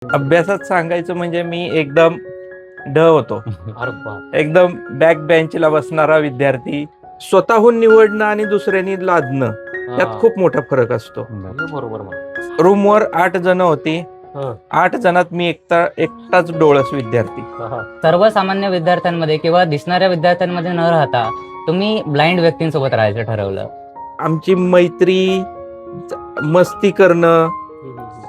अभ्यासात सांगायचं म्हणजे मी एकदम ढ होतो. अरे बाप. एकदम बॅक बेंचला बसणारा विद्यार्थी. स्वतःहून निवडणं आणि दुसऱ्यांनी लादणं त्यात खूप मोठा फरक असतो. बरोबर मग. रूमवर 8 जण होती. हं. 8 जणात मी एकटाच डोळस विद्यार्थी. सर्वसामान्य विद्यार्थ्यांमध्ये किंवा दिसणाऱ्या विद्यार्थ्यांमध्ये न राहता तुम्ही ब्लाइंड व्यक्तींसोबत राहायचं ठरवलं. आमची मैत्री, मस्ती करणं,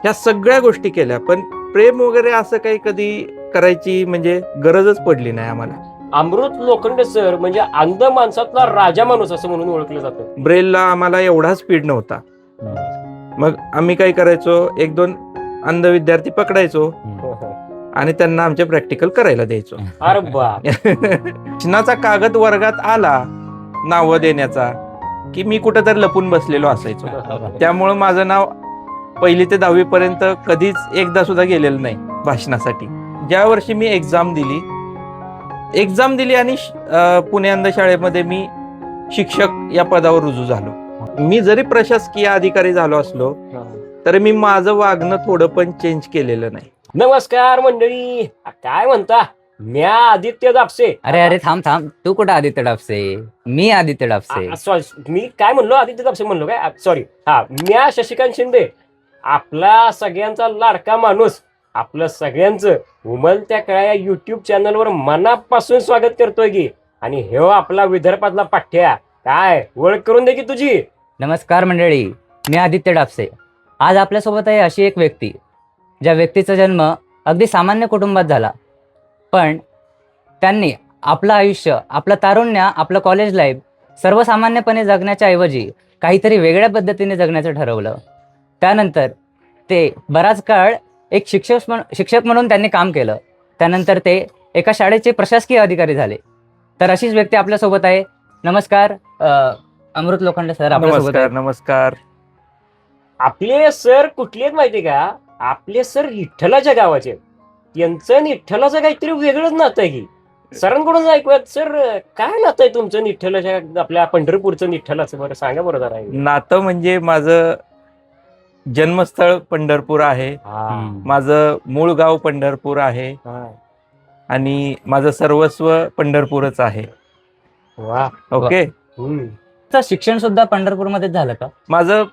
ह्या सगळ्या गोष्टी केल्या, पण प्रेम वगैरे असं काही कधी करायची म्हणजे गरजच पडली नाही आम्हाला. अमृत लोखंडे सर म्हणजे अंध माणसातला राजा माणूस असं म्हणून ओळखलं जातं. ब्रेलला आम्हाला एवढा स्पीड नव्हता. मग आम्ही काय करायचो, 1-2 अंध विद्यार्थी पकडायचो आणि त्यांना आमचे प्रॅक्टिकल करायला द्यायचो. अरे बाप. शिक्षणाचा कागद वर्गात आला नाव देण्याचा की मी कुठेतरी लपून बसलेलो असायचो. त्यामुळं माझं नाव 1ली ते 10वी पर्यंत कधीच एकदा सुद्धा गेलेलं नाही भाषणासाठी. ज्या वर्षी मी एक्झाम दिली आणि पुणे अंध शाळेमध्ये मी शिक्षक या पदावर रुजू झालो. मी जरी प्रशासकीय अधिकारी झालो असलो तरी मी माझं वागणं थोडं पण चेंज केलेलं नाही. नमस्कार मंडळी, काय म्हणता? म्या आदित्य दापसे. अरे थांब तू कुठं आदित्य डापसे? मी आदित्य डापसे. सॉरी, मी काय म्हणलो? आदित्य दापसे म्हणलो काय? सॉरी. हा, म्या शशिकांत शिंदे, आपला सगळ्यांचा लाडका माणूस, आपलं सगळ्यांचं उमलत्या कळ्या युट्यूब चॅनलवर मनापासून स्वागत करतोय की. आणि हे आपला विदर्भातला पाठ्या, काय ओळख करून दे की तुझी. नमस्कार मंडळी, मी आदित्य डापसे. आज आपल्यासोबत आहे अशी एक व्यक्ती, ज्या व्यक्तीचा जन्म अगदी सामान्य कुटुंबात झाला, पण त्यांनी आपलं आयुष्य, आपलं तारुण्य, आपलं कॉलेज लाईफ सर्वसामान्यपणे जगण्याच्या ऐवजी काहीतरी वेगळ्या पद्धतीने जगण्याचं ठरवलं. त्यानंतर ते बराच काळ एक शिक्षक म्हणून त्यांनी काम केलं. त्यानंतर ते एका शाळेचे प्रशासकीय अधिकारी झाले. तर अशीच व्यक्ती आपल्यासोबत आहे. नमस्कार अमृत लोखंडे सर आपल्यासोबत आहे. नमस्कार. आपले सर कुठले आहेत माहिती का? आपले सर विठ्ठलाच्या गावाचे. यांचं विठ्ठलाचं काहीतरी वेगळंच नातं आहे की. सरांकडून ऐकूयात, सर काय नातं आहे तुमचं विठ्ठलाच्या, आपल्या पंढरपूरचं विठ्ठलाचं? बरं सांगा बरं जरा. नातं म्हणजे माझं जन्मस्थळ पंढरपूर आहे, माझं मूळ गाव पंढरपूर आहे आणि माझं सर्वस्व पंढरपूरच आहे. वा. ओके. शिक्षण सुद्धा पंढरपूरमध्येच झालं का? माझं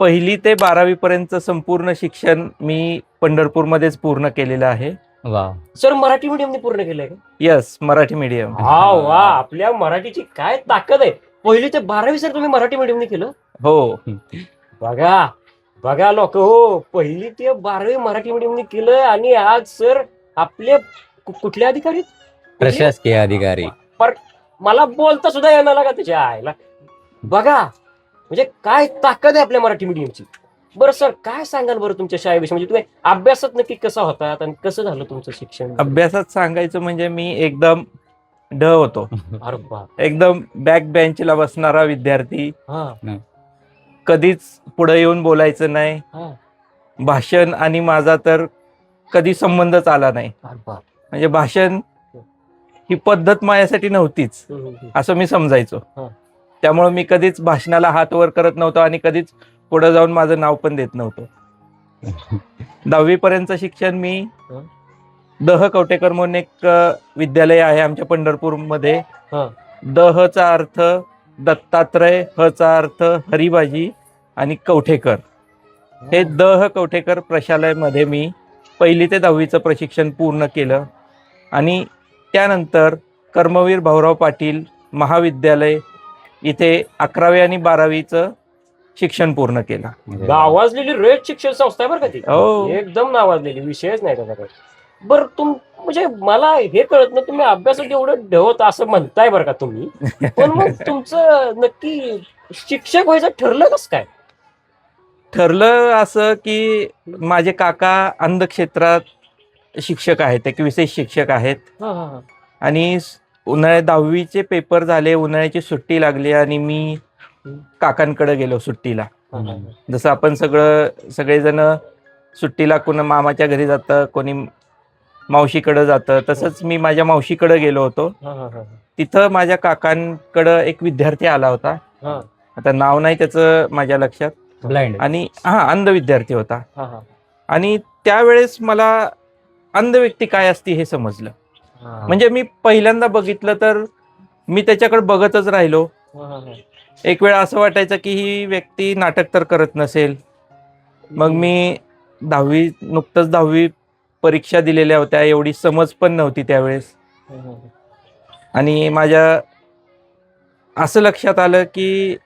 1ली ते 12वी पर्यंत संपूर्ण शिक्षण मी पंढरपूरमध्येच पूर्ण केलेलं आहे. वा. सर मराठी मीडियमने पूर्ण केलंय का? Yes, Marathi medium. वा, आपल्या मराठीची काय ताकद आहे. 1ली ते 12वी सर तुम्ही मराठी मीडियमने केलं? हो. बघा लोक हो, 1ली ते 12वी मराठी मीडियमने केलं आणि आज सर आपले कुठले अधिकारी? प्रशासकीय अधिकारी. मला बोलता सुद्धा येणार का त्याच्या आईला. बघा म्हणजे काय ताकद आहे आपल्या मराठी मीडियमची. बरं सर, काय सांगाल बरं तुमच्या शाळेविषयी? म्हणजे तुम्ही अभ्यासात नक्की कसा होतात आणि कसं झालं तुमचं शिक्षण? अभ्यासात सांगायचं म्हणजे मी एकदम ढ होतो. अरे बाप. एकदम बॅक बेंचला बसणारा विद्यार्थी. कधीच पुढे येऊन बोलायचं नाही. भाषण आणि माझा तर कधी संबंधच आला नाही. म्हणजे भाषण ही पद्धत माझ्यासाठी नव्हतीच असं मी समजायचो. त्यामुळे मी कधीच भाषणाला हात वर करत नव्हतो आणि कधीच पुढे जाऊन माझं नाव पण देत नव्हतो. 10वी पर्यंत शिक्षण मी दह कवटेकर म्हणून एक विद्यालय आहे आमच्या पंढरपूरमध्ये. दहचा अर्थ दत्तात्रय, हचा अर्थ हरिबाजी आणि कवठेकर. हे दह कवठेकर प्रशालयामध्ये मी 1ली ते 10वीचं प्रशिक्षण पूर्ण केलं आणि त्यानंतर कर्मवीर भाऊराव पाटील महाविद्यालय इथे 11वी आणि 12वीचं शिक्षण पूर्ण केलं. नावाजलेली रयत शिक्षण संस्था आहे बरं का ती. हो. एकदम नावाजलेली, विषयच नाही त्याचा. बरं म्हणजे मला हे कळत नाही, तुम्ही अभ्यासात एवढं ढवत असं म्हणताय बरं का तुम्ही, पण मग तुमचं नक्की शिक्षक व्हायचं ठरलं कसं काय? ठरलं असं की माझे काका अंध क्षेत्रात शिक्षक आहेत, एक विशेष शिक्षक आहेत आणि उन्हाळ्यात 10वीचे पेपर झाले, उन्हाळ्याची सुट्टी लागली आणि मी काकांकडे गेलो सुट्टीला. जसं आपण सगळेजण सुट्टीला कोणी मामाच्या घरी जातं, कोणी मावशीकडे जातं, तसंच मी माझ्या मावशीकडे गेलो होतो. तिथं माझ्या काकांकडं एक विद्यार्थी आला होता. आता नाव नाही त्याचं माझ्या लक्षात. ब्लाइंड आणि अंध विद्यार्थी होता. आणि त्यावेळेस मला अंध व्यक्ती काय असते हे समजलं. म्हणजे मी पहिल्यांदा बघितलं तर मी त्याच्याकडे बघतच राहिलो. एक वेळ असं वाटायचं की ही व्यक्ती नाटक तर करत नसेल. मग मी नुकतंच 10वी परीक्षा दिलेल्या होत्या, एवढी समज पण नव्हती त्यावेळेस. आणि माझ्या असं लक्षात आलं की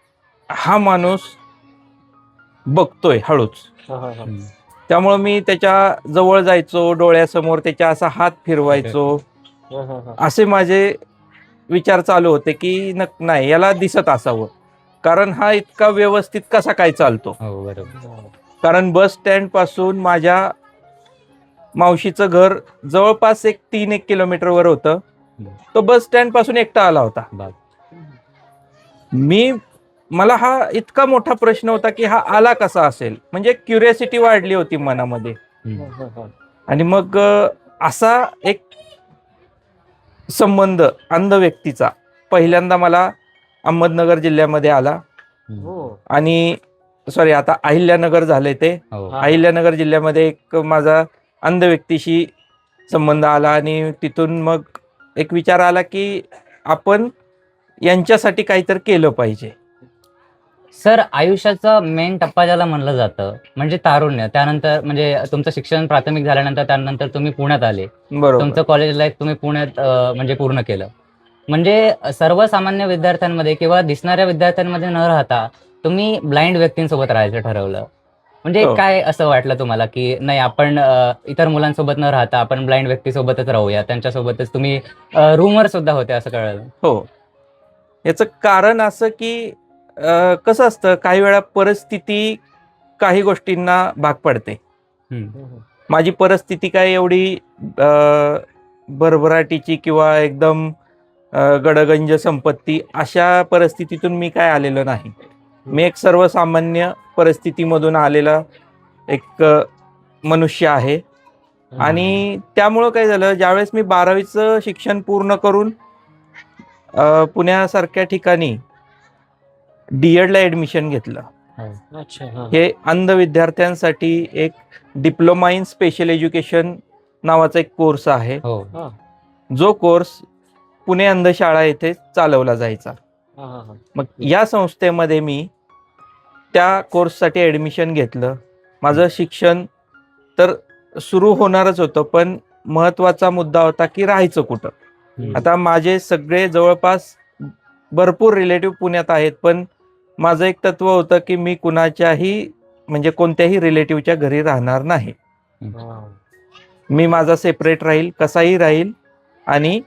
हा माणूस बघतोय हळूच. त्यामुळं मी त्याच्या जवळ जायचो, डोळ्यासमोर त्याच्या असा हात फिरवायचो. असे माझे विचार चालू होते की नाही, याला दिसत असावं, कारण हा इतका व्यवस्थित कसा काय चालतो. कारण बस स्टँड पासून माझ्या मावशीचं घर जवळपास 3-1 किलोमीटरवर होतं. तो बस स्टँड पासून एकटा आला होता. मला हा इतका मोठा प्रश्न होता की हा आला कसा असेल, म्हणजे क्युरियोसिटी वाढली होती मनामध्ये. आणि मग असा एक संबंध अंध व्यक्तीचा पहिल्यांदा मला अहमदनगर जिल्ह्यामध्ये आला. आणि आता अहिल्यानगर झाले ते. अहिल्यानगर जिल्ह्यामध्ये एक माझा अंध व्यक्तीशी संबंध आला. आणि तिथून मग एक विचार आला की आपण यांच्यासाठी काहीतरी केलं पाहिजे. सर, आयुष्याचा मेन टप्पा ज्याला म्हणलं जातं म्हणजे तारुण्य. त्यानंतर म्हणजे तुमचं शिक्षण प्राथमिक झाल्यानंतर त्यानंतर तुम्ही पुण्यात आले. बरोबर. तुमचं कॉलेज लाईफ तुम्ही पुण्यात म्हणजे पूर्ण केलं. म्हणजे सर्वसामान्य विद्यार्थ्यांमध्ये किंवा दिसणाऱ्या विद्यार्थ्यांमध्ये न राहता तुम्ही ब्लाइंड व्यक्तींसोबत राहायचं ठरवलं. म्हणजे हो. काय असं वाटलं तुम्हाला की नाही, आपण इतर मुलांसोबत न राहता आपण ब्लाइंड व्यक्तीसोबतच राहूया, त्यांच्यासोबतच तुम्ही रूमवर सुद्धा होते असं कळलं? हो, याचं कारण असं की कसं असतं, काही वेळा परिस्थिती काही गोष्टींना भाग पडते. माझी परिस्थिती काय एवढी भरभराटीची किंवा एकदम गडगंज संपत्ती अशा परिस्थितीतून मी काय आलेलो नाही. मी एक सर्वसामान्य परिस्थितीमधून आलेला एक मनुष्य आहे. आणि त्यामुळं काय झालं, ज्यावेळेस मी 12वीचं शिक्षण पूर्ण करून पुण्यासारख्या ठिकाणी DED ला ऍडमिशन घेतलं. हे अंध विद्यार्थ्यांसाठी एक डिप्लोमा इन स्पेशल एज्युकेशन नावाचा एक कोर्स आहे. जो कोर्स पुणे अंधशाळा येथे चालवला जायचा. मग या संस्थेमध्ये मी त्या कोर्ससाठी ऍडमिशन घेतलं. माझं शिक्षण तर सुरू होणारच होतं, पण महत्वाचा मुद्दा होता की राहायचं कुठं. आता माझे सगळे जवळपास भरपूर रिलेटिव्ह पुण्यात आहेत, पण माझं एक तत्व होतं की मी कुणाच्याही म्हणजे कोणत्याही रिलेटिव्हच्या घरी राहणार नाही. मी माझा सेपरेट राहील, कसाही राहील आणि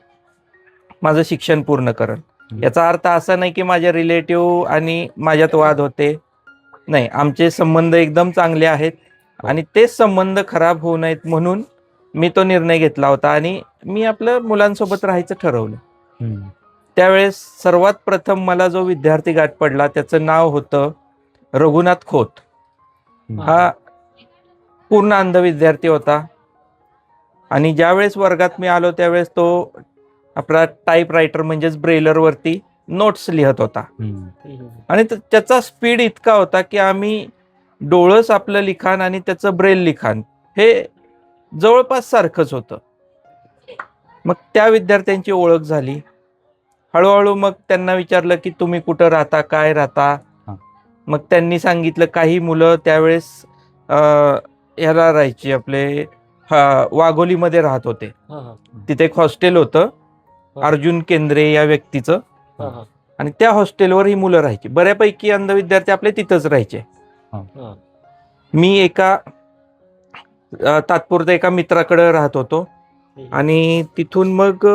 माझं शिक्षण पूर्ण करेल. याचा अर्थ असा नाही की माझे रिलेटिव्ह आणि माझ्यात वाद होते. नाही, आमचे संबंध एकदम चांगले आहेत आणि तेच संबंध खराब होऊ नयेत म्हणून मी तो निर्णय घेतला होता आणि मी आपल्या मुलांसोबत राहायचं ठरवलं. त्यावेळेस सर्वात प्रथम मला जो विद्यार्थी गाठ पडला त्याचं नाव होतं रघुनाथ खोत. हा पूर्ण अंध विद्यार्थी होता. आणि ज्यावेळेस वर्गात मी आलो त्यावेळेस तो आपला टाईपरायटर म्हणजेच ब्रेलरवरती नोट्स लिहत होता. आणि त्याचा स्पीड इतका होता की आम्ही डोळस आपलं लिखाण आणि त्याचं ब्रेल लिखाण हे जवळपास सारखंच होतं. मग त्या विद्यार्थ्यांची ओळख झाली. हळूहळू मग त्यांना विचारलं की तुम्ही कुठं राहता, काय राहता. मग त्यांनी सांगितलं काही मुलं त्यावेळेस ह्याला राहायची, आपले वाघोलीमध्ये राहत होते. तिथे एक हॉस्टेल होतं अर्जुन केंद्रे या व्यक्तीचं. आणि त्या हॉस्टेलवर ही मुलं राहायची. बऱ्यापैकी अंध विद्यार्थी आपले तिथंच राहायचे. मी एका तात्पुरत्या एका मित्राकडे राहत होतो आणि तिथून मग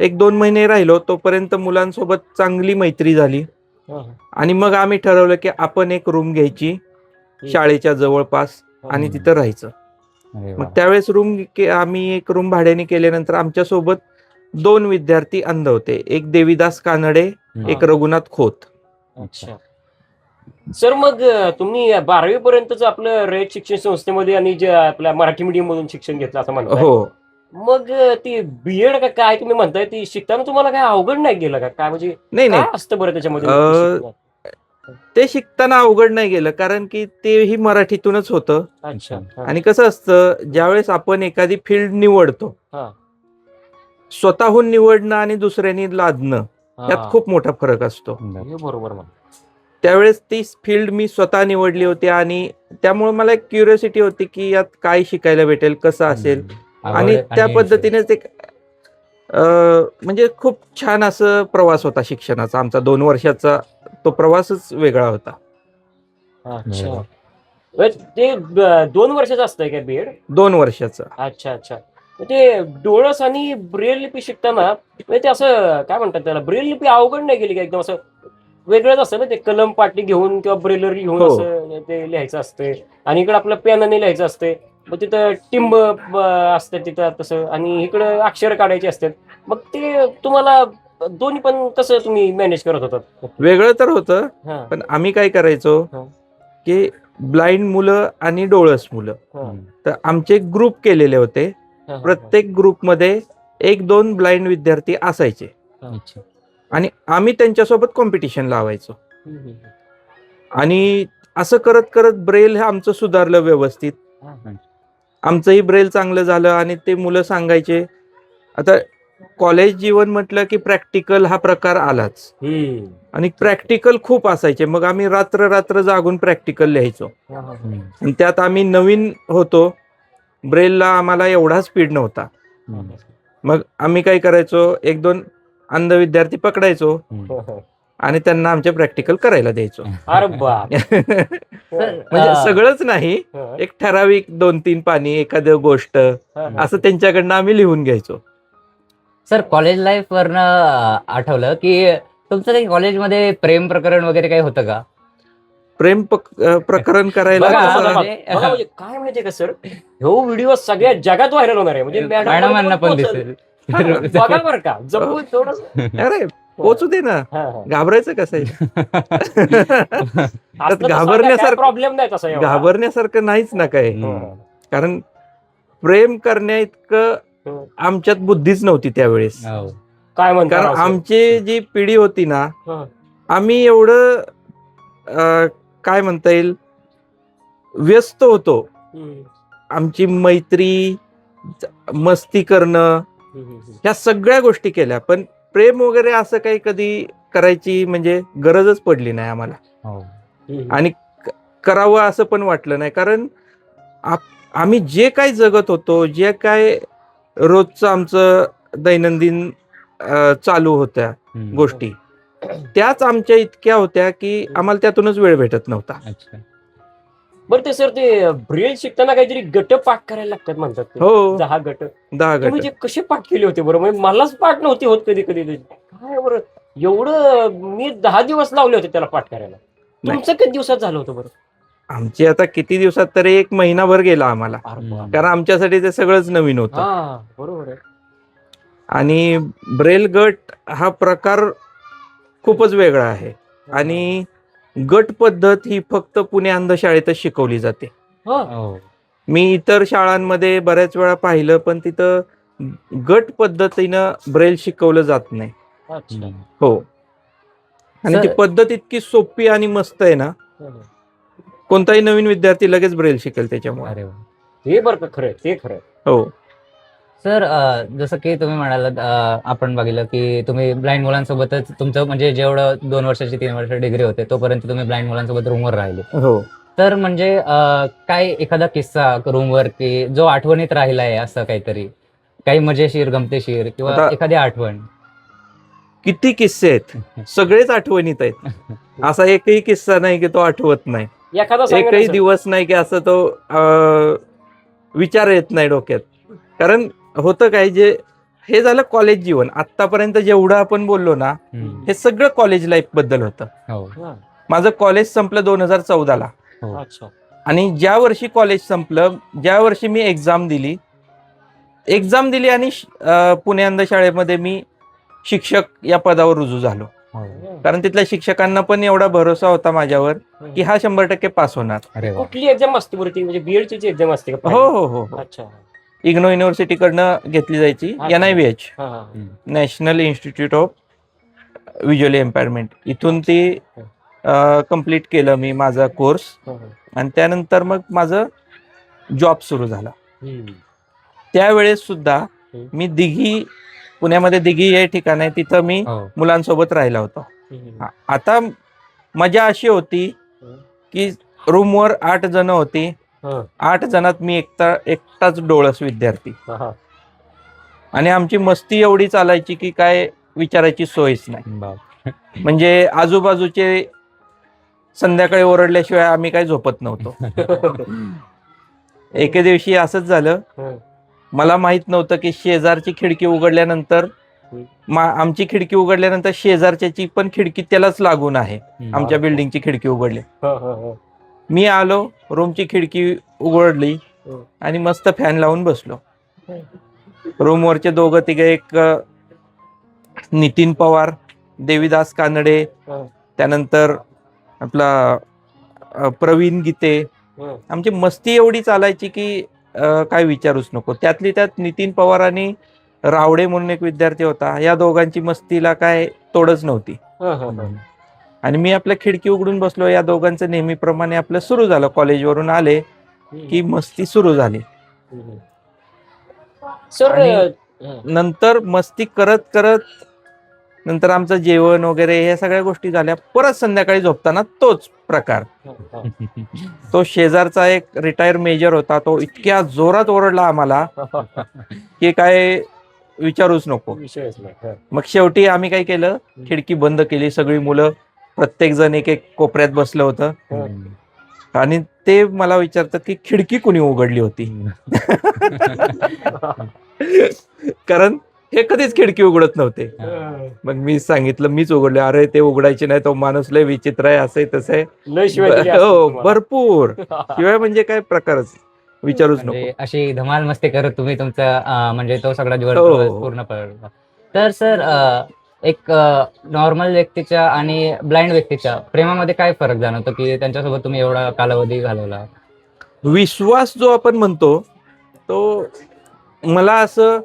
1-2 महिने राहिलो. तोपर्यंत मुलांसोबत चांगली मैत्री झाली आणि मग आम्ही ठरवलं की आपण एक रूम घ्यायची शाळेच्या जवळपास आणि तिथं राहायचं. मग त्यावेळेस आम्ही एक रूम भाड्याने केल्यानंतर आमच्यासोबत 2 विद्यार्थी अंध होते. एक देवीदास कानडे, एक रघुनाथ खोत. अच्छा सर, मग तुम्ही 12वी पर्यंतच आपलं रयत शिक्षण संस्थेमध्ये आणि जे आपल्या मराठी मीडियम मधून शिक्षण घेतलं असं म्हणताय. हो. मग ती बीएड का काय तुम्ही म्हणताय, ती शिकताना तुम्हाला काय अवघड नाही गेलं का? काय म्हणजे नाही काय असतं बरं त्याच्यामध्ये? ते शिकताना अवघड नाही गेलं, कारण की तेही मराठीतूनच होतं. अच्छा हा. आणि कसं असतं, ज्यावेळेस आपण एखादी फील्ड निवडतो, हा. स्वतःहून निवडणं आणि दुसऱ्यांनी लादणं हा. यात खूप मोठा फरक असतो. हे बरोबर म्हणा. त्यावेळेस ती फील्ड मी स्वतः निवडली होती आणि त्यामुळे मला एक क्युरियोसिटी होती की यात काय शिकायला भेटेल, कसं असेल. आणि त्या पद्धतीनेच एक म्हणजे खूप छान असं प्रवास होता शिक्षणाचा आमचा. 2 वर्षाचा तो प्रवासच वेगळा होता. अच्छा. ते 2 वर्षाचं असतंय का बीएड? 2 वर्षाचा. अच्छा अच्छा. ते डोळस आणि ब्रेल लिपी शिकताना म्हणजे ते असं काय म्हणतात त्याला, ब्रेल लिपी अवघड नाही गेली का? एकदम असं वेगळंच असतं ना ते, कलम पाटी घेऊन किंवा ब्रेलर घेऊन हो. असं ते लिहायचं असते, आणि इकडे आपलं पेनाने लिहायचं असते. मग तिथं टिंब असतं तिथं तसं, आणि इकडं अक्षर काढायची असतात. मग ते तुम्हाला दोन्ही पण कसं तुम्ही मॅनेज करत होतात? वेगळं तर होतं, हा. पण आम्ही काय करायचो हा. की ब्लाइंड मुलं आणि डोळस मुलं, हा. तर आमचे ग्रुप केलेले होते. हा. हा. प्रत्येक ग्रुपमध्ये 1-2 ब्लाइंड विद्यार्थी असायचे अच्छा. आणि आम्ही त्यांच्यासोबत कॉम्पिटिशन लावायचो. हम्म. आणि असं करत करत ब्रेल हे आमचं सुधारलं व्यवस्थित. आमचंही ब्रेल चांगलं झालं आणि ते मुलं सांगायचे. आता कॉलेज जीवन म्हटलं की प्रॅक्टिकल हा प्रकार आलाच हम्म. आणि प्रॅक्टिकल खूप असायचे. मग आम्ही रात्र रात्र जागून प्रॅक्टिकल लिहायचो हा. हा. आणि त्यात आम्ही नवीन होतो, ब्रेलला आम्हाला एवढा स्पीड नव्हता. मग आम्ही काय करायचो, 1-2 अंध विद्यार्थी पकडायचो हा. आणि त्यांना आमचे प्रॅक्टिकल करायला द्यायचो. अरे बाप. म्हणजे सगळंच नाही, हा. एक ठराविक 2-3 पानी एखादी गोष्ट हा. असं त्यांच्याकडनं आम्ही लिहून घ्यायचो. सर, कॉलेज लाईफ वरनं आठवलं की तुमचं काही कॉलेजमध्ये प्रेम प्रकरण वगैरे काही होतं का? प्रेम प्रकरण करायला बघा, कसं- बघा, म्हणजे- बघा, म्हणजे काय माहितीये का सर, ह्यो व्हिडिओ सगळ्या जगात व्हायरल होणार आहे. म्हणजे मॅडमांना पण दिसेल. बघा बरं का, जपून थोडंसं. अरे पोचू दे ना, हा, हा. घाबरायचं कसं आहे? असलं तर घाबरण्यासारखं- काय प्रॉब्लेम नाही तसा एवढा. घाबरण्यासारखं नाहीच ना काय. हं. कारण प्रेम करण्या इतकं हं. आमच्यात बुद्धीच नव्हती त्यावेळेस. काय म्हणता कारण राव सर? आमची जी पिढी होती ना, हं. आम्ही एवढं काय म्हणता येईल, व्यस्त होतो. हं. आमची मैत्री, मस्ती करणं, हं. हं. ह्या सगळ्या गोष्टी केल्या, पण प्रेम वगैरे असं काही कधी करायची म्हणजे गरजच पडली नाही आम्हाला. हं. आणि करावं असं पण वाटलं नाही, कारण आम्ही जे काही जगत होतो, जे काय रोजचं आमचं दैनंदिन चालू होत्या गोष्टी, त्याच आमच्या इतक्या होत्या की आम्हाला त्यातूनच वेळ भेटत नव्हता. बरं ते सर, ते ब्रेल शिकताना काहीतरी गट पाठ करायला लागतात म्हणतात ते. हो. 10 गट. 10 तुम्ही गट. ते कसे पाठ केले होते बरं? म्हणजे मलाच पाठ नव्हती होत कधी कधी. काय बरं, एवढं मी 10 दिवस लावले होते त्याला पाठ करायला. तुमचं किती दिवसात झालं होतं बरं? आमची आता किती दिवसात, तरी 1 महिनाभर गेला आम्हाला, कारण आमच्यासाठी ते सगळंच नवीन होतं. हा, बरोबर आहे. आणि ब्रेल गट हा प्रकार खूपच वेगळा आहे आणि गट पद्धत ही फक्त पुणे अंधशाळेतच शिकवली जाते. मी इतर शाळांमध्ये बऱ्याच वेळा पाहिलं, पण तिथं गट पद्धतीनं ब्रेल शिकवलं जात नाही. अच्छा. हो. आणि ती पद्धत इतकी सोपी आणि मस्त आहे ना, कोणताही नवीन विद्यार्थी लगेच ब्रेल शिकेल त्याच्यामुळे. ते बरं का, खरं ते खरं. हो सर, जसं की तुम्ही म्हणालात, आपण बघितलं की तुम्ही ब्लाइंड मुलांसोबतच तुमचं म्हणजे जेवढं 2 वर्षाची 3 वर्ष डिग्री होते तोपर्यंत तुम्ही ब्लाइंड मुलांसोबत रूमवर राहिले. हो. तर म्हणजे काय एखादा किस्सा रूमवर की जो आठवणीत राहिला आहे, असं काहीतरी काही मजेशीर, गमतीशीर किंवा आता- एखादी आठवण? किती किस्से आहेत, सगळेच आठवणीत आहेत. असा एकही किस्सा नाही की तो आठवत नाही. एखादा सांगा ना एकही सर. दिवस नाही की असं तो विचार येत नाही डोक्यात. कारण होतं काय, जे हे झालं कॉलेज जीवन. आतापर्यंत जेवढं आपण बोललो ना, हे सगळं कॉलेज लाईफ बद्दल होतं. हा. माझं कॉलेज संपलं 2014ला. अच्छा. आणि ज्या वर्षी कॉलेज संपलं, ज्या वर्षी मी एक्झाम दिली आणि पुणे अंधशाळेमध्ये मी शिक्षक या पदावर रुजू झालो. कारण तिथल्या शिक्षकांना पण एवढा भरोसा होता माझ्यावर की हा 100% पास होणार. कुठली एक्झाम असते बरं ती? म्हणजे बीएड ची एक्झाम असते का? हो हो हो. अच्छा. इग्नो युनिव्हर्सिटीकडनं घेतली जायची. NIVH, हा, हा. National institute of visual empowerment. इथून ती कंप्लीट केलं मी माझा कोर्स, आणि त्यानंतर मग माझं जॉब सुरू झाला. त्यावेळेस सुद्धा मी दिघी, पुण्यामध्ये दिघी हे ठिकाण आहे, तिथं मी मुलांसोबत राहिला होतो. आता मजा अशी होती की रूमवर 8 जण होती, 8 जणात मी एकटाच डोळस विद्यार्थी, आणि आमची मस्ती एवढी चालायची की काय विचारायची सोयच नाही. म्हणजे आजूबाजूचे संध्याकाळी ओरडल्याशिवाय आम्ही काय झोपत नव्हतो. एके दिवशी असंच झालं, मला माहित नव्हतं की शेजारची खिडकी उघडल्यानंतर, आमची खिडकी उघडल्यानंतर शेजारच्याची पण खिडकी त्यालाच लागून आहे. आमच्या बिल्डिंगची खिडकी उघडली. मी आलो, रूमची खिडकी उघडली आणि मस्त फॅन लावून बसलो. रूमवरचे दोघं तिघे, एक नितीन पवार, देवीदास कानडे, त्यानंतर आपला प्रवीण गीते, आमची मस्ती एवढी चालायची की काय विचारूच नको. त्यातली त्यात नितीन पवार आणि रावडे म्हणून एक विद्यार्थी होता, या दोघांची मस्तीला काय तोडच नव्हती. आणि मी आपल्या खिडकी उघडून बसलो. या दोघांचं नेहमीप्रमाणे आपलं सुरू झालं. कॉलेजवरून आले की मस्ती सुरू झाली. नंतर मस्ती करत करत नंतर आमचं जेवण वगैरे ह्या सगळ्या गोष्टी झाल्या. परत संध्याकाळी झोपताना तोच प्रकार. तो शेजारचा एक रिटायर मेजर होता, तो इतक्या जोरात ओरडला आम्हाला की काय विचारूच नको. मग शेवटी आम्ही काय केलं, खिडकी बंद केली. सगळी मुलं प्रत्येक जण एक एक कोपऱ्यात बसलं होतं, आणि ते मला विचारतात की खिडकी कुणी उघडली होती. कारण हे कधीच खिडकी उघडत नव्हते. मग मी सांगितलं मीच उघडले. अरे ते उघडायचे नाही, तो माणूस लय विचित्र आहे, असं तसं. हो, भरपूर शिवाय म्हणजे काय प्रकारच विचारूच नको. अशी धमाल मस्ती करत तुम्ही तुमचा म्हणजे तो सगळा जीवन पूर्ण पडला. तर सर, एक नॉर्मल व्यक्तीच्या आणि ब्लाइंड व्यक्तीच्या प्रेमामध्ये काय फरक जाणवतो की त्यांच्यासोबत तुम्ही एवढा कालावधी घालवला? विश्वास जो आपण म्हणतो तो, मला असं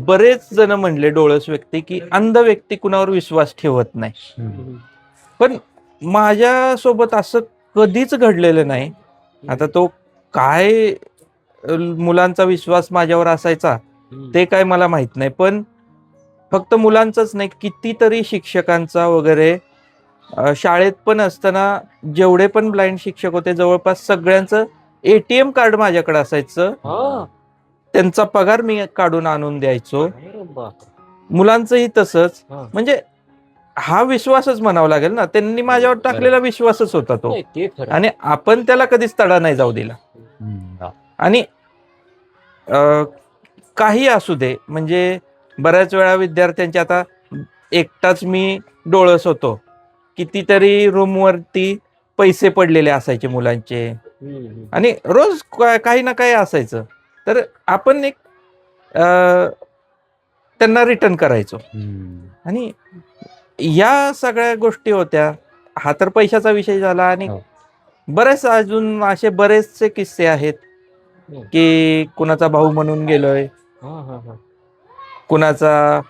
बरेच जण म्हणले डोळस व्यक्ती की अंध व्यक्ती कुणावर विश्वास ठेवत नाही, पण माझ्यासोबत असं कधीच घडलेलं नाही. आता तो काय मुलांचा विश्वास माझ्यावर असायचा ते काय मला माहित नाही, पण फक्त मुलांचाच नाही, कितीतरी शिक्षकांचा वगैरे. शाळेत पण असताना जेवढे पण ब्लाइंड शिक्षक होते जवळपास सगळ्यांचं ATM कार्ड माझ्याकडे असायचं. त्यांचा पगार मी काढून आणून द्यायचो. मुलांचंही तसंच. म्हणजे हा विश्वासच म्हणावा लागेल ना, त्यांनी माझ्यावर टाकलेला विश्वासच होता तो, आणि आपण त्याला कधीच तडा नाही जाऊ दिला. आणि काही असू दे, म्हणजे बऱ्याच वेळा विद्यार्थ्यांचे, आता एकटाच मी डोळस होतो, कितीतरी रूमवरती पैसे पडलेले असायचे मुलांचे, आणि रोज काही ना काही असायचं, तर आपण एक त्यांना रिटर्न करायचो. आणि या सगळ्या गोष्टी होत्या. हा तर पैशाचा विषय झाला, आणि बरेच अजून असे बरेचसे किस्से आहेत की कुणाचा भाऊ म्हणून गेलोय, कुणाचा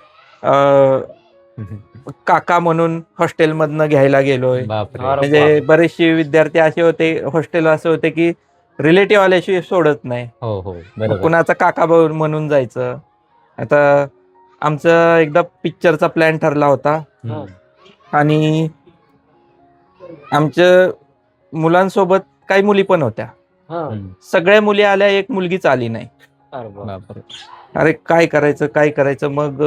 काका म्हणून हॉस्टेलमधनं घ्यायला गेलोय. म्हणजे बरेचसे विद्यार्थी असे होते, हॉस्टेल असे होते की रिलेटिव्ह आल्याशिवाय सोडत नाही. कुणाचा काका भाऊ म्हणून जायचं. आता आमचा एकदा पिक्चरचा प्लॅन ठरला होता, आणि आमच्या मुलांसोबत काही मुली पण होत्या. सगळ्या मुली आल्या, एक मुलगीच आली नाही. अरे काय करायचं. मग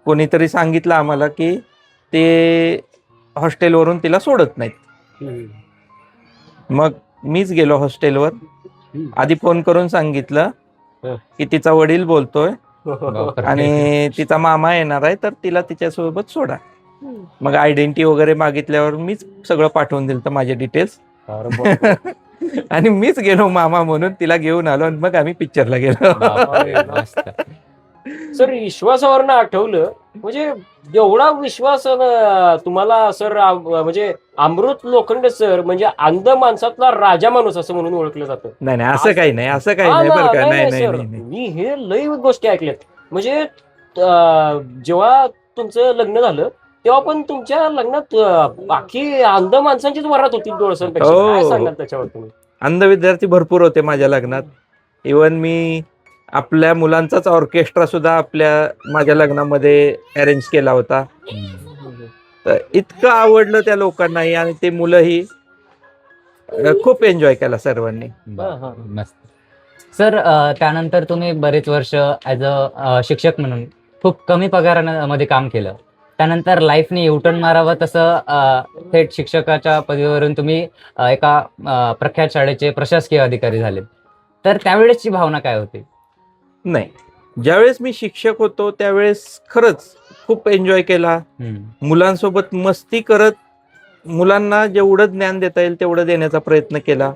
कोणीतरी सांगितलं आम्हाला की ते हॉस्टेलवरून तिला सोडत नाहीत. मग मीच गेलो हॉस्टेलवर. आधी फोन करून सांगितलं की तिचा वडील बोलतोय आणि तिचा मामा येणार आहे, तर तिला तिच्यासोबत सोडा. मग आयडेंटिटी वगैरे मागितल्यावर मीच सगळं पाठवून दिलं माझे डिटेल्स, आणि मीच गेलो मामा म्हणून, तिला घेऊन आलो, आणि मग आम्ही पिक्चरला गेलो. सर, विश्वासावर आठवलं, म्हणजे एवढा विश्वास तुम्हाला सर, म्हणजे अमृत लोखंडे सर म्हणजे अंध माणसातला राजा माणूस असं म्हणून ओळखलं जातं. नाही, असं काही नाही बरं का. नाही, मी हे लई गोष्टी ऐकल्यात. म्हणजे जेव्हा तुमचं लग्न झालं तेव्हा पण तुमच्या लग्नात बाकी अंध माणसांचीच वरात होती डोळसांपेक्षा. हो. काय सांगाल त्याच्यावर तुम्ही? अंध विद्यार्थी भरपूर होते माझ्या लग्नात. इवन मी आपल्या मुलांचाच ऑर्केस्ट्रा सुद्धा माझ्या लग्नामध्ये अरेंज केला होता. तर इतकं आवडलं त्या लोकांनाही आणि ते मुलंही खूप एन्जॉय केला सर्वांनी. मस्त. सर, त्यानंतर तुम्ही बरेच वर्ष ॲज अ शिक्षक म्हणून खूप कमी पगारामध्ये काम केलं. त्यानंतर लाईफने युटर्न मारावं तसं थेट शिक्षकाच्या पदवीवरून तुम्ही एका प्रख्यात शाळेचे प्रशासकीय अधिकारी झाले. तर त्यावेळेसची भावना काय होती? नाही, ज्यावेळेस मी शिक्षक होतो त्यावेळेस खरंच खूप एन्जॉय केला. मुलांसोबत मस्ती करत मुलांना जेवढं ज्ञान देता येईल तेवढं देण्याचा प्रयत्न केला.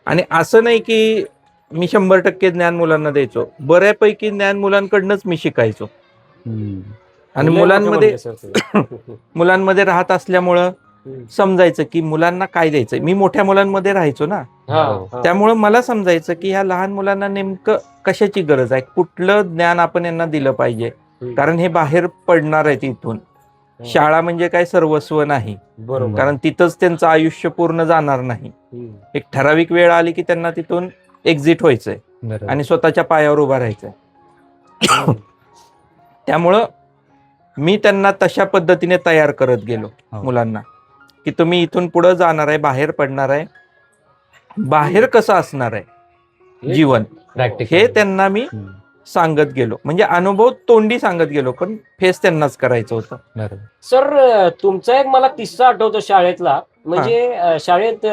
आणि असं नाही की मी 100% ज्ञान मुलांना द्यायचो, बऱ्यापैकी ज्ञान मुलांकडनंच मी शिकायचो. आणि मुलांमध्ये राहत असल्यामुळं समजायचं की मुलांना काय द्यायचं. मी मोठ्या मुलांमध्ये राहायचो ना, त्यामुळं मला समजायचं की ह्या लहान मुलांना नेमकं कशाची गरज आहे, कुठलं ज्ञान आपण यांना दिलं पाहिजे. कारण हे बाहेर पडणार आहेत इथून. शाळा म्हणजे काय सर्वस्व नाही, बरोबर. कारण तिथंच त्यांचं आयुष्य पूर्ण जाणार नाही. एक ठराविक वेळ आली की त्यांना तिथून एक्झिट व्हायचंय आणि स्वतःच्या पायावर उभा राहायचंय. त्यामुळं मी त्यांना तशा पद्धतीने तयार करत गेलो मुलांना, की तुम्ही इथून पुढे जाणार आहे, बाहेर पडणार आहे, बाहेर कसं असणार आहे जीवन, हे त्यांना मी सांगत गेलो. म्हणजे अनुभव तोंडी सांगत गेलो, पण फेस त्यांनाच करायचं होतं. सर, तुमचा एक मला किस्सा आठवतो शाळेतला. म्हणजे शाळेत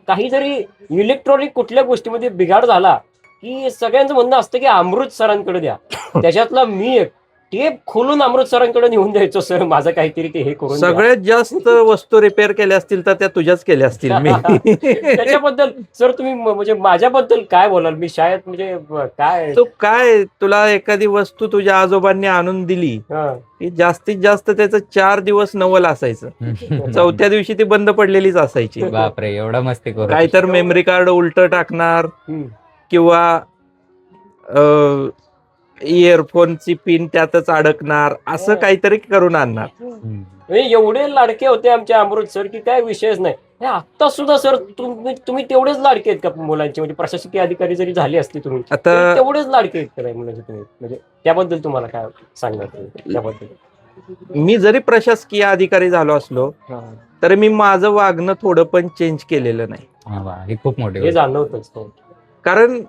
काही जरी इलेक्ट्रॉनिक कुठल्या गोष्टीमध्ये बिघाड झाला की सगळ्यांचं म्हणणं असतं की अमृत सरांकडे द्या. त्याच्यातला मी एक टेप खोलून अमृत सरांकडे नेऊन द्यायचो, सर माझं काहीतरी ते हे करून द्या. सगळ्यात जास्त वस्तू रिपेअर केल्या असतील तर त्या तुझ्याच केल्या असतील मी. त्याच्याबद्दल सर तुम्ही म्हणजे माझ्याबद्दल काय बोलाल? मी शाळेत म्हणजे काय तू काय, तुला एखादी वस्तू तुझ्या आजोबांनी आणून दिली की जास्तीत जास्त त्याचं 4 दिवस नवल असायचं, 4थ्या दिवशी ती बंद पडलेलीच असायची. बापरे, एवढा मस्ती करू. काय तर मेमरी कार्ड उलट टाकणार किंवा इयरफोनची पिन त्यातच अडकणार, असं काहीतरी करून आणणार. एवढे लाडके होते आमचे अमृत सर की काय विषयच नाही. आता सुद्धा सर तुम्ही तेवढेच लाडके आहेत का मुलांचे? म्हणजे प्रशासकीय अधिकारी जरी झाले असते तुम्ही, आता तेवढेच लाडके आहेत का मुलांचे तुम्ही? म्हणजे त्याबद्दल तुम्हाला काय सांगणार त्याबद्दल? मी जरी प्रशासकीय अधिकारी झालो असलो तरी मी माझं वागणं थोडं पण चेंज केलेलं नाही. हे खूप मोठे हे जाणवतच. कारण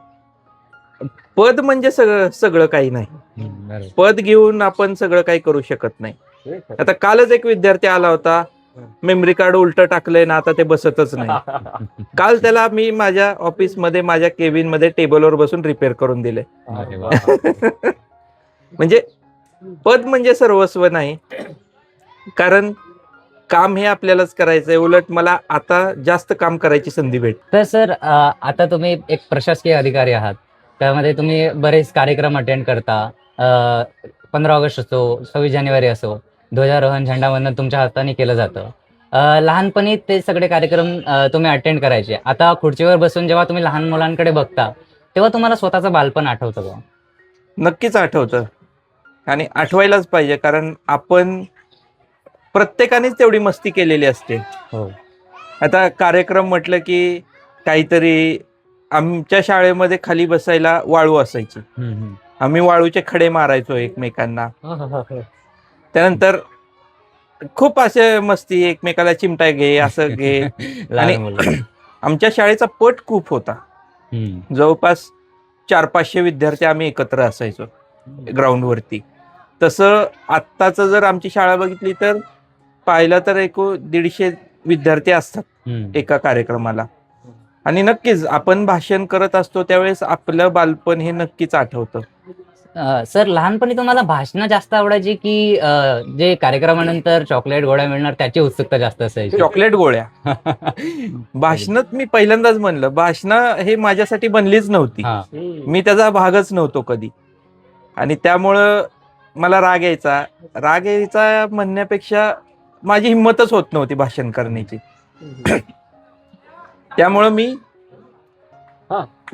पद म्हणजे सगळं काही नाही. पद घेऊन आपण सगळं काही करू शकत नाही. आता कालच एक विद्यार्थी आला होता, मेमरी कार्ड उलट टाकलंय ना, आता ते बसतच नाही. काल त्याला मी माझ्या ऑफिसमध्ये माझ्या केबिन मध्ये टेबलवर बसून रिपेअर करून दिले. म्हणजे पद म्हणजे सर्वस्व नाही, कारण काम हे आपल्यालाच करायचंय. उलट मला आता जास्त काम करायची संधी भेट. तर सर, आता तुम्ही एक प्रशासकीय अधिकारी आहात, त्यामध्ये तुम्ही बरेच कार्यक्रम अटेंड करता. 15 ऑगस्ट असो, 26 जानेवारी असो, ध्वजारोहण, झेंडावंदन तुमच्या हाताने केलं जातं. लहानपणी ते सगळे कार्यक्रम तुम्ही अटेंड करायचे. आता खुर्चीवर बसून जेव्हा तुम्ही लहान मुलांकडे बघता तेव्हा तुम्हाला स्वतःचं बालपण आठवतं का? नक्कीच आठवतं, आणि आठवायलाच पाहिजे, कारण आपण प्रत्येकानेच तेवढी मस्ती केलेली असते. आता कार्यक्रम म्हटलं की काहीतरी, आमच्या शाळेमध्ये खाली बसायला वाळू असायची, आम्ही वाळूचे खडे मारायचो एकमेकांना. त्यानंतर खूप असे मस्ती, एकमेकाला चिमटा घे, असं घे. आणि आमच्या शाळेचा पट खूप होता, जवळपास 400-500 विद्यार्थी आम्ही एकत्र असायचो ग्राउंडवरती. तसं आत्ताच जर आमची शाळा बघितली तर पाहिलं तर 150 विद्यार्थी असतात एका कार्यक्रमाला. आणि नक्कीच आपण भाषण करत असतो त्यावेळेस आपलं बालपण हे नक्कीच आठवतं. सर, लहानपणी तुम्हाला भाषणं जास्त आवडायची की जे कार्यक्रमानंतर चॉकलेट गोळ्या मिळणार त्याची उत्सुकता जास्त असायची? चॉकलेट गोळ्या. भाषणात मी पहिल्यांदाच म्हणलं, भाषणं हे माझ्यासाठी बनलीच नव्हती, मी त्याचा भागच नव्हतो कधी. आणि त्यामुळं मला राग यायचा म्हणण्यापेक्षा माझी हिंमतच होत नव्हती भाषण करण्याची. त्यामुळं मी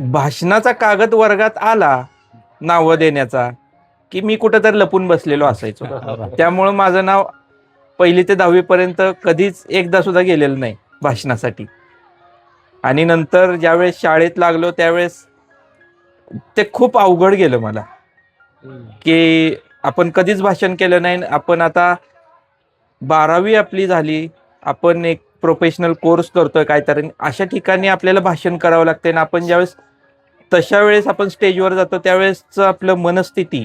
भाषणाचा कागद वर्गात आला नाव देण्याचा की मी कुठेतरी लपून बसलेलो असायचो. त्यामुळं माझं नाव पहिली ते 10वी पर्यंत कधीच एकदा सुद्धा गेलेलं नाही भाषणासाठी. आणि नंतर ज्यावेळेस शाळेत लागलो त्यावेळेस ते खूप अवघड गेलं मला, की आपण कधीच भाषण केलं नाही. आपण आता 12वी आपली झाली, आपण एक प्रोफेशनल कोर्स करतोय काहीतरी, अशा ठिकाणी आपल्याला भाषण करावं लागते ना. आपण ज्यावेळेस तशा वेळेस आपण स्टेजवर जातो त्यावेळेस आपलं मनस्थिती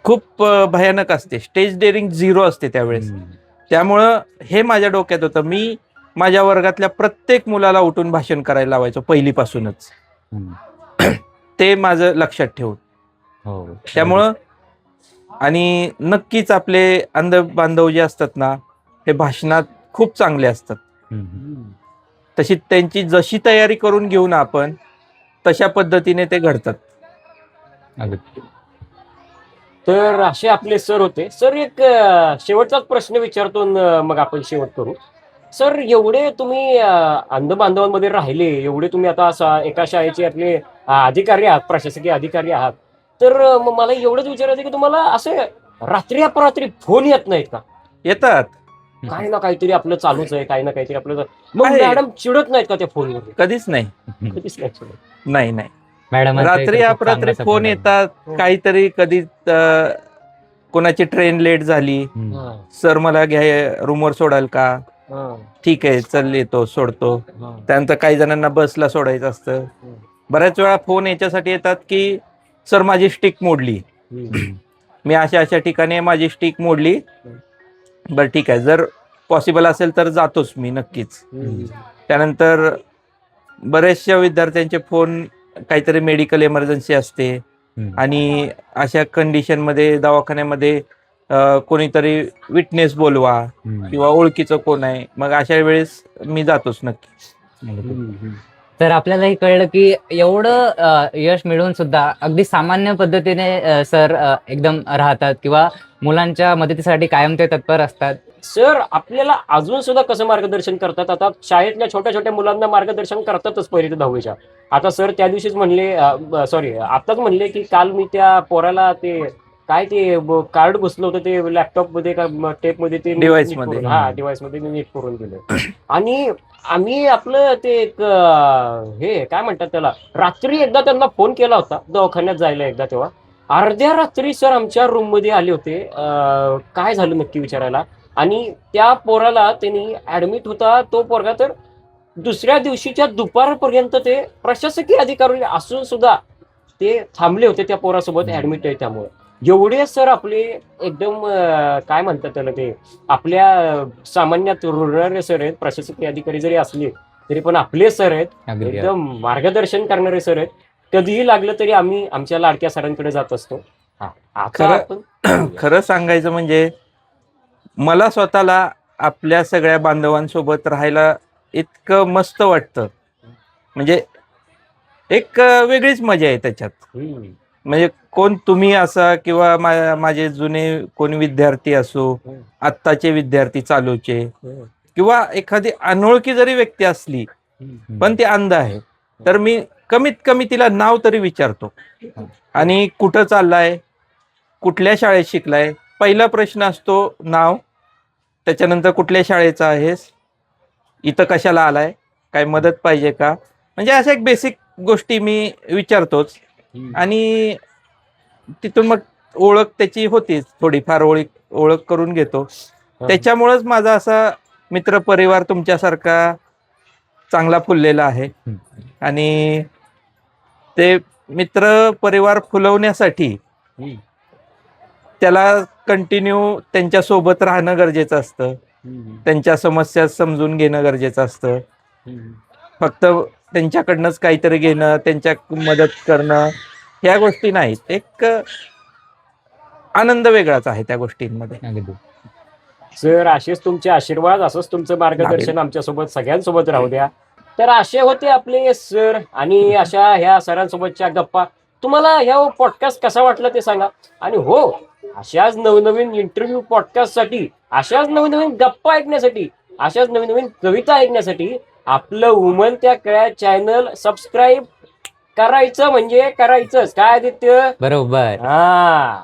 खूप भयानक असते. स्टेज डेअरिंग 0 असते त्यावेळेस. त्यामुळं हे माझ्या डोक्यात होतं. मी माझ्या वर्गातल्या प्रत्येक मुलाला उठून भाषण करायला लावायचो पहिलीपासूनच. ते माझं लक्षात ठेवून. त्यामुळं आणि नक्कीच आपले अंध बांधव जे असतात ना, हे भाषणात खूप चांगले असतात. तशी त्यांची जशी तयारी करून घेऊ ना आपण, तशा पद्धतीने ते घडतात. तर असे आपले सर होते. सर एक शेवटचाच प्रश्न विचारतो मग आपण शेवट करू. सर एवढे तुम्ही अंध बांधवांमध्ये राहिले, एवढे तुम्ही आता एका शाळेचे आपले अधिकारी आहात, प्रशासकीय अधिकारी आहात, तर मग मला एवढंच विचारायचं की तुम्हाला असे रात्री अपरात्री फोन येत नाहीत का? येतात. काही ना काहीतरी आपलं चालूच आहे, काही ना काहीतरी आपलं. मग मॅडम चिडत नाहीत का त्या फोनवर? कधीच नाही. कधीच नाही चिडत. नाही नाही. मॅडम रात्री अपरात्री फोन येतात. काहीतरी कधी कोणाची ट्रेन लेट झाली, सर मला घ्या रूमवर सोडाल का? ठीक आहे चल येतो, सोडतो. त्यानंतर काही जणांना बसला सोडायचं असतं. बऱ्याच वेळा फोन याच्यासाठी येतात की सर माझी स्टिक मोडली, मी अशा अशा ठिकाणी माझी स्टिक मोडली. बरं ठीक आहे, जर पॉसिबल असेल तर जातोच मी नक्कीच. त्यानंतर बऱ्याचशा विद्यार्थ्यांचे फोन काहीतरी मेडिकल इमर्जन्सी असते आणि अशा कंडिशन मध्ये दवाखान्यामध्ये कोणीतरी विटनेस बोलवा किंवा ओळखीचं कोण आहे, मग अशा वेळेस मी जातोच नक्की. तर आपल्याला हे कळलं की एवढं यश मिळवून सुद्धा अगदी सामान्य पद्धतीने सर एकदम राहतात किंवा मुलांच्या मदतीसाठी कायम ते तत्पर असतात. सर आपल्याला अजून सुद्धा कसं मार्गदर्शन करतात? आता शाळेतल्या छोट्या छोट्या मुलांना मार्गदर्शन करतातच पहिली ते 10वीच्या. आता सर त्या दिवशीच म्हणले, आताच म्हणले की काल मी त्या पोराला ते काय ते कार्ड घुसलं होतं ते लॅपटॉप मध्ये का टेप मध्ये ते डिव्हाइस मध्ये. डिव्हाइस मध्ये नीट करून दिलं. आणि आम्ही आपलं ते एक हे काय म्हणतात त्याला, रात्री एकदा त्यांना फोन केला होता दवाखान्यात जायला एकदा, तेव्हा अर्ध्या रात्री सर आमच्या रूम मध्ये आले होते काय झालं नक्की विचारायला. आणि त्या पोराला त्यांनी ऍडमिट होता, तो पोरगा तर दुसऱ्या दिवशीच्या दुपारपर्यंत ते प्रशासकीय अधिकारी असून सुद्धा ते थांबले होते त्या पोरासोबत ऍडमिट आहे. त्यामुळे एवढे सर आपले एकदम काय म्हणतात त्याला, ते आपल्या सामान्यात रुळणारे सर आहेत. प्रशासकीय अधिकारी जरी असले तरी पण आपले सर आहेत, एकदम मार्गदर्शन करणारे सर आहेत. कधीही लागलं तरी आम्ही आमच्या लाडक्या सरांकडे जात असतो. खरं सांगायचं म्हणजे मला स्वतःला आपल्या सगळ्या बांधवांसोबत राहायला इतकं मस्त वाटतं, म्हणजे एक वेगळीच मजा आहे त्याच्यात. म्हणजे कोण तुम्ही असा किंवा माझे जुने कोणी विद्यार्थी असो, आत्ताचे विद्यार्थी चालूचे, किंवा एखादी अनोळखी जरी व्यक्ती असली पण ती अंध आहे, तर मी कमीत कमी तिला नाव तरी विचारतो. आणि कुठं चाललाय, कुठल्या शाळेत शिकलाय, पहिला प्रश्न असतो नाव, त्याच्यानंतर कुठल्या शाळेचा आहेस, इथं कशाला आलाय, काय मदत पाहिजे का, म्हणजे अशा एक बेसिक गोष्टी मी विचारतोच. आणि तिथून मग ओळख त्याची होतीच, थोडीफार ओळख करून घेतो. त्याच्यामुळेच माझा असा मित्र परिवार तुमच्यासारखा चांगला फुललेला आहे. आणि ते मित्र परिवार फुलवण्यासाठी त्याला कंटिन्यू त्यांच्या सोबत राहणं गरजेचं असतं, त्यांच्या समस्या समजून घेणं गरजेचं असतं. फक्त त्यांच्याकडनंच काहीतरी घेणं, त्यांच्या मदत करणं, ह्या गोष्टी नाहीत. एक आनंद वेगळाच आहे त्या गोष्टींमध्ये. सर असेच तुमचे आशीर्वाद, असंच तुमचं मार्गदर्शन आमच्यासोबत सगळ्यांसोबत राहू द्या. तर असे होते आपले सर, आणि अशा ह्या सरांसोबतच्या गप्पा. तुम्हाला ह्या पॉडकास्ट कसा वाटला ते सांगा. आणि हो, अशाच नवनवीन इंटरव्ह्यू पॉडकास्टसाठी, अशाच नवीन गप्पा ऐकण्यासाठी, अशाच नवीन कविता ऐकण्यासाठी आपलं उमलत्या कळ्या चॅनल सबस्क्राईब करायचं म्हणजे करायचंच. काय आदित्य? बरोबर. हा.